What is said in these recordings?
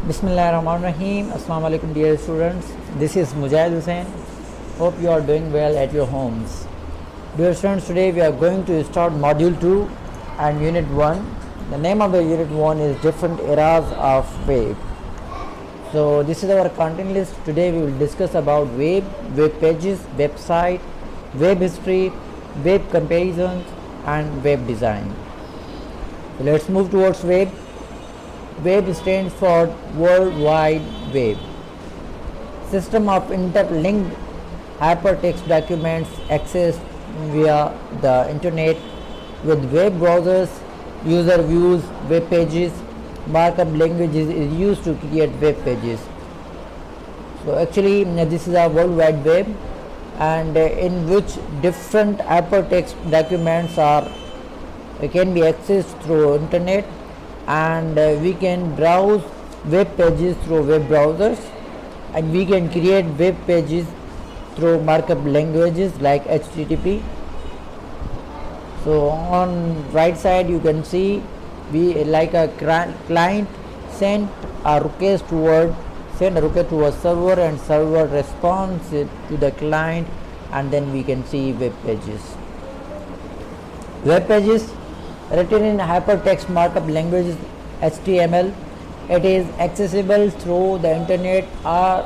Bismillahirrahmanirrahim. Assalamu alaikum dear students. This is Mujahid Hussain. Hope you are doing well at your homes. Dear students, today we are going to start module 2 and unit 1. The name of the unit 1 is different eras of web. So this is our content list. Today we will discuss about web pages, website, web history, web comparisons and web design. So let's move towards web. Web stands for World Wide Web, system of interlinked hypertext documents accessed via the internet. With web browsers, user views web pages. Markup languages is used to create web pages. So actually this is a World Wide Web, and in which different hypertext documents can be accessed through internet, and we can browse web pages through web browsers, and we can create web pages through markup languages like HTTP. So on right side you can see we like a client send a request to a server, and server responds to the client, and then we can see web pages. Web pages written in hypertext markup language HTML. It is accessible through the internet or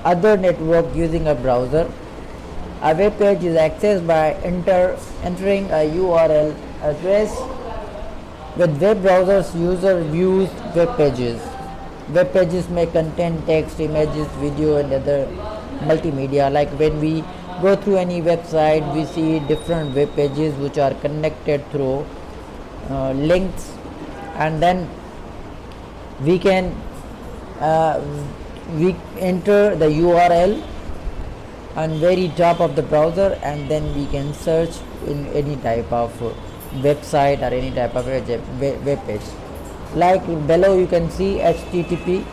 other network using a browser. A web page is accessed by entering a URL address. With web browsers, user views web pages. Web pages may contain text, images, video and other multimedia. Like when we go through any website, we see different web pages which are connected through links, and then we can we enter the URL on very top of the browser, and then we can search in any type of website or any type of web page. Like below you can see HTTP,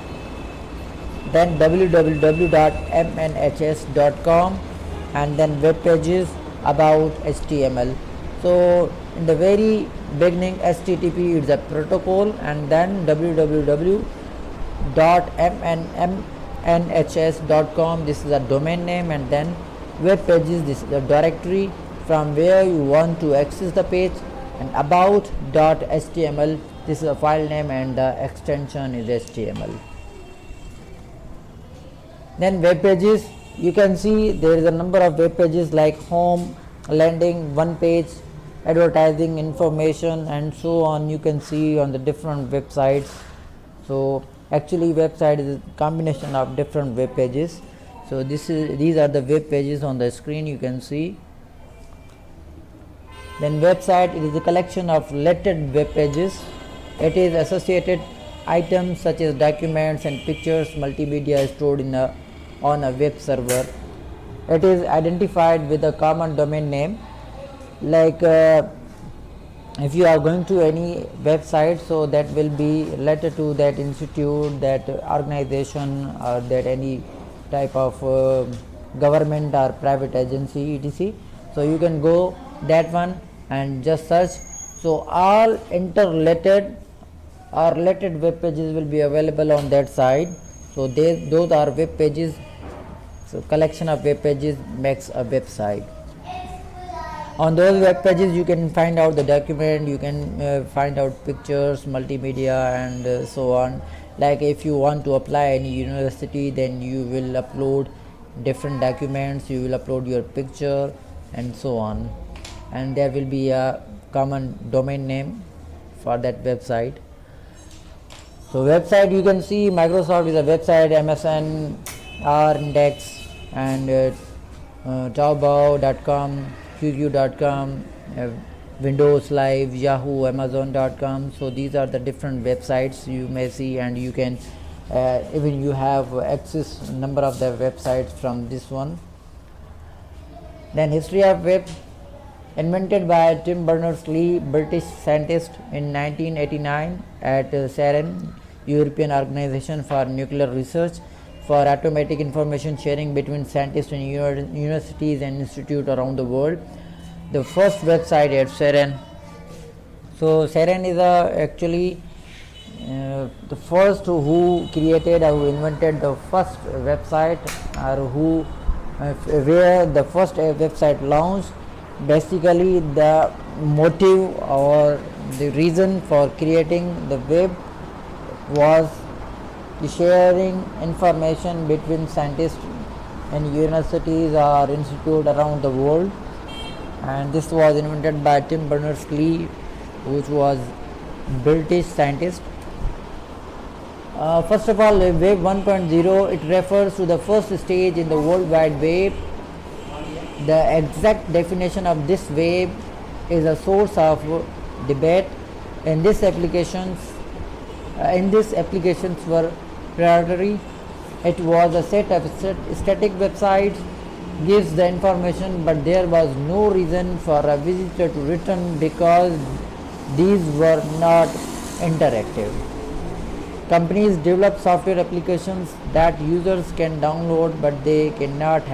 then www.mnhs.com, and then web pages about HTML. So in the very beginning HTTP is a protocol, and then www.mnhs.com, this is a domain name, and then web pages, this is the directory from where you want to access the page, and about.html, this is a file name and the extension is HTML. Then web pages, you can see there is a number of web pages like home, landing, one page, advertising, information and so on. You can see on the different websites. So actually website is a combination of different web pages. So these are the web pages on the screen you can see. Then website, it is a collection of lettered web pages. It is associated items such as documents and pictures, multimedia stored on a web server. It is identified with a common domain name. Like if you are going to any website, so that will be related to that institute, that organization, or that any type of government or private agency etc. So you can go that one and just search. So all interrelated or related web pages will be available on that site. So those are web pages. So collection of web pages makes a website. On those web pages you can find out the document, you can find out pictures, multimedia and so on. Like if you want to apply any university, then you will upload different documents, you will upload your picture and so on, and there will be a common domain name for that website. So website, you can see Microsoft is a website, MSN, R-Index and Taobao.com, QQ.com, Windows Live, Yahoo, Amazon.com. So these are the different websites you may see, and you can even you have access number of the websites from this one. Then history of web, invented by Tim Berners-Lee, British scientist in 1989 at CERN, European Organization for Nuclear Research, for automatic information sharing between scientists and universities and institutes around the world. The first website at CERN. So CERN is actually the first who created or who invented the first website, or who where the first website launched. Basically, the motive or the reason for creating the web was the sharing information between scientists and universities or institutes around the world. And this was invented by Tim Berners-Lee, which was British scientist. First of all, Web 1.0, it refers to the first stage in the World Wide Web. The exact definition of this web is a source of debate. In this applications were priority. It was a set of static websites gives the information, but there was no reason for a visitor to return because these were not interactive. Companies develop software applications that users can download, but they cannot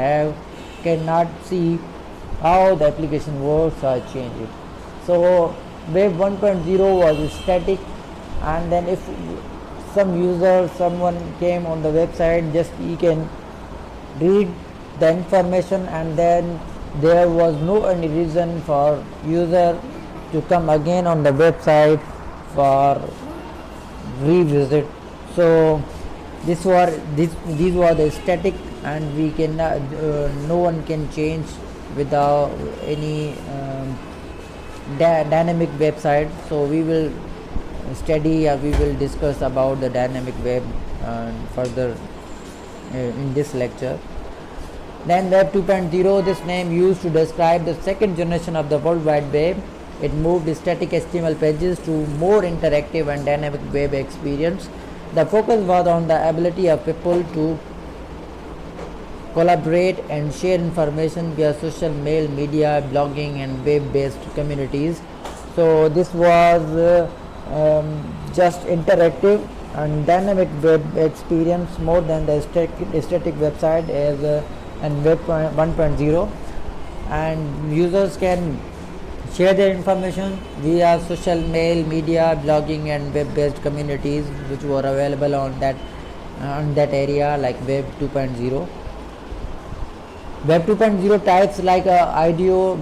see how the application works or change it. So Web 1.0 was static, and then if someone came on the website, just he can read the information, and then there was no any reason for user to come again on the website for revisit. So these were the static, and we can no one can change without any dynamic website. So we will study or we will discuss about the dynamic web further in this lecture. Then Web 2.0, this name used to describe the second generation of the World Wide Web. It moved static HTML pages to more interactive and dynamic web experience. The focus was on the ability of people to collaborate and share information via social mail, media, blogging, and web-based communities. So this was just interactive and dynamic web experience more than the static website as and Web 1.0, and users can share their information via social mail, media, blogging, and web-based communities which were available on that area like Web 2.0. Web 2.0 types like audio,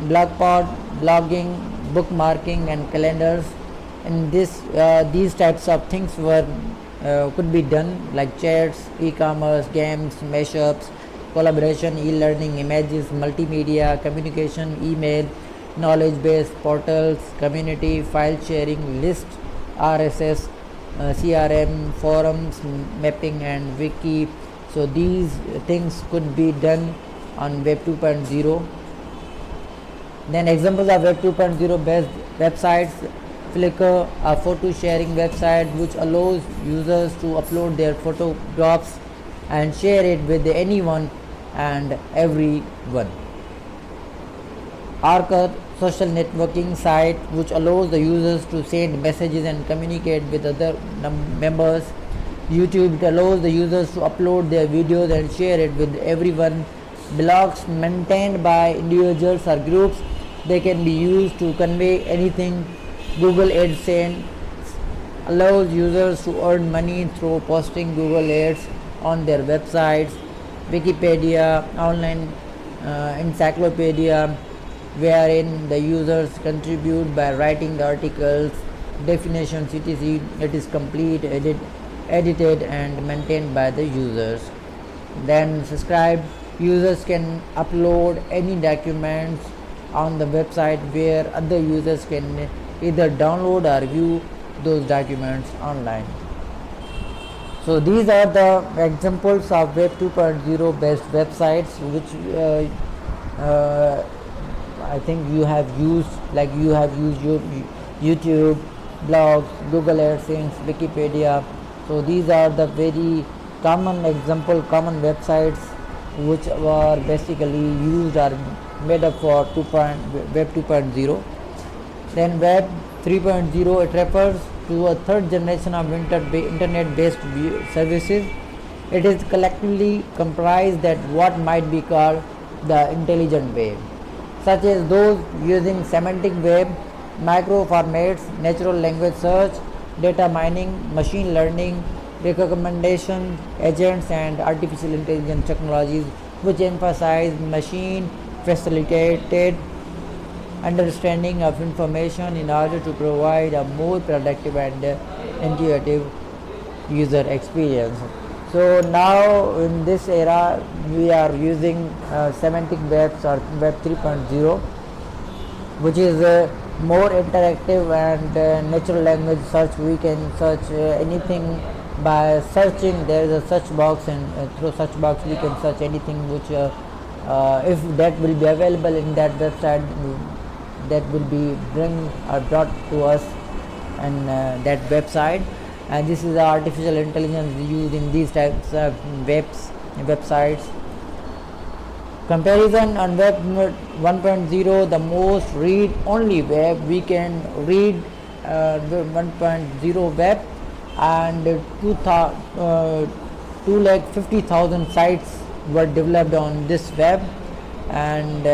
blogpod, blogging, bookmarking, and calendars. And these types of things could be done like chats, e-commerce, games, mashups, collaboration, e-learning, images, multimedia, communication, email, knowledge-based portals, community, file sharing, lists, RSS, CRM, forums, mapping, and wiki. So these things could be done on Web 2.0. Then examples of Web 2.0 based websites: Flickr, a photo sharing website which allows users to upload their photographs and share it with anyone and everyone. Archer, social networking site which allows the users to send messages and communicate with other members. YouTube, it allows the users to upload their videos and share it with everyone. Blogs maintained by individuals or groups, they can be used to convey anything. Google AdSense allows users to earn money through posting Google Ads on their websites. Wikipedia, online encyclopedia, wherein the users contribute by writing the articles, definitions, etc. It is complete, edited and maintained by the users. Then Subscribe, users can upload any documents on the website where other users can either download or view those documents online. So these are the examples of Web 2.0 based websites which I think you have used, like you have used YouTube, blogs, Google AdSense, Wikipedia. So these are the very common common websites which were basically used or made up for Web 2.0. Then Web 3.0, it refers to a third generation of internet-based services. It is collectively comprised that what might be called the intelligent web, such as those using semantic web, micro formats, natural language search, data mining, machine learning, recommendation agents, and artificial intelligence technologies, which emphasize machine facilitated understanding of information in order to provide a more productive and intuitive user experience. So now in this era we are using semantic webs or web 3.0, which is more interactive and natural language search. We can search anything by searching. There is a search box, and through search box we can search anything which if that will be available in that website, that will be brought to us and that website. And this is the artificial intelligence used in these types of websites. Comparison on web 1.0, the most read only web. We can read 1.0 web, and 250,000 sites were developed on this web, and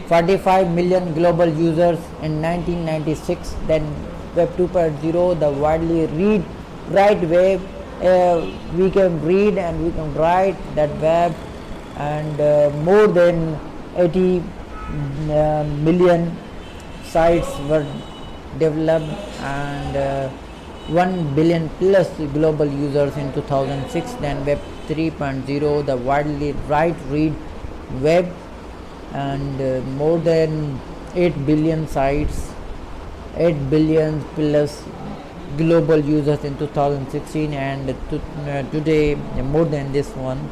45 million global users in 1996. Then web 2.0, the widely write web. We can read and we can write that web, and more than 80 million sites were developed, and 1 billion plus global users in 2006. Then web 3.0, the widely read web, and more than 8 billion sites, 8 billion plus global users in 2016, and today more than this one.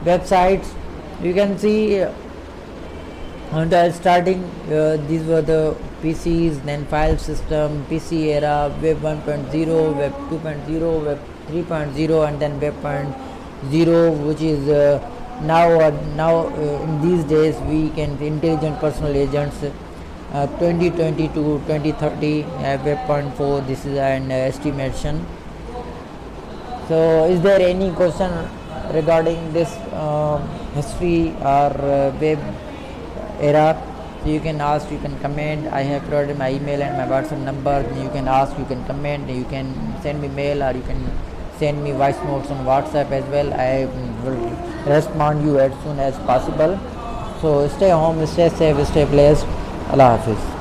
Websites, you can see on the starting, these were the PCs, then file system, PC era, web 1.0, web 2.0, web 3.0, and then web 0.0, which is now in these days we can intelligent personal agents. 2020 to 2030, web 0.4, this is an estimation. So is there any question regarding this history or web era? So you can ask, you can comment. I have provided my email and my WhatsApp number. You can ask, you can comment, you can send me mail, or you can send me voice notes on WhatsApp as well. I will respond you as soon as possible. So stay home, stay safe, stay blessed. Allah Hafiz.